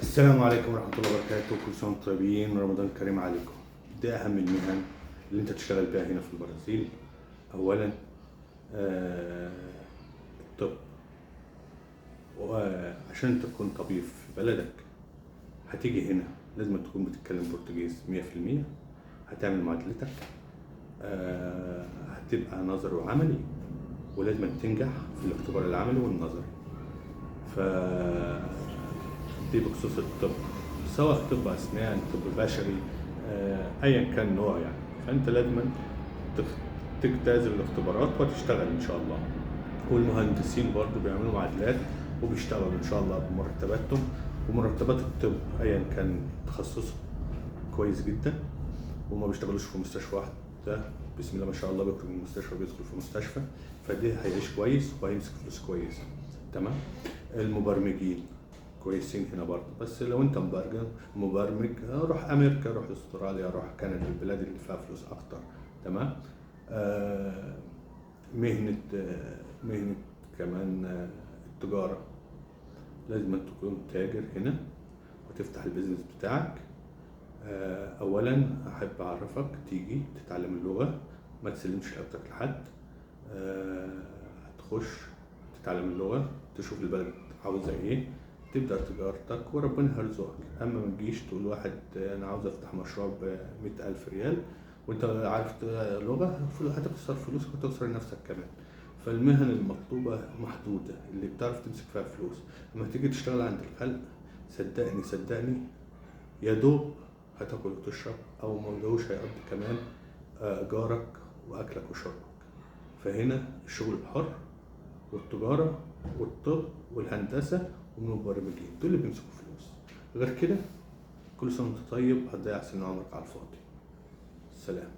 السلام عليكم ورحمة الله وبركاته، كل سنة وانتم طيبين ورمضان كريم عليكم. دي أهم المهن اللي أنت تشتغل بيها هنا في البرازيل. أولا الطب، وعشان تكون طبيب في بلدك هتيجي هنا لازم تكون بتتكلم برتغيز 100%. هتعمل معادلتك، هتبقى نظري وعملي، ولازم تنجح في الاختبار العملي والنظري. ف دي بخصوص الطب، سواء طب أسنان، طب بشري، أيا كان نوع يعني. فأنت لازم تجتاز الاختبارات وتشتغل إن شاء الله. والمهندسين برضو بيعملوا معادلات وبيشتغلوا إن شاء الله بمرتباتهم، ومرتبات الطب أيا كان تخصصه كويس جدا، وما بيشتغلوش في مستشفى واحد. ده بسم الله ما شاء الله بيخرج من المستشفى بيدخل في مستشفى، فدي هيعيش كويس وهيمسك فلوس كويسة. تمام. المبرمجين كويسين هنا برضه، بس لو انت مبرمج روح امريكا، روح استراليا، روح كندا، البلاد اللي فيها فلوس اكتر. تمام. مهنة كمان التجارة، لازم تكون تاجر هنا وتفتح البيزنس بتاعك. اولا احب اعرفك تيجي تتعلم اللغة، ما تسلمش رقبتك لحد. هتخش تتعلم اللغة، تشوف البلد عاوزة ايه، تبدأ تجارتك وربنا هيرزقك. اما ما تجيش تقول واحد انا عاوز افتح مشروع ب100,000 ريال وانت عارف لغة، هتخسر فلوسك وتخسر نفسك كمان. فالمهن المطلوبة محدودة، اللي بتعرف تمسك فيها فلوس. لما تيجي تشتغل عند الخلق صدقني يا دوب هتاكل وتشرب، او ما لهوش هيقضي كمان ايجارك واكلك وشربك. فهنا الشغل الحر والتجارة والطب والهندسة والمبرمجين دول اللي بيمسكوا فلوس. غير كده كل سنة وانت طيب، هتضيع سنين عمرك على الفاضي. سلام.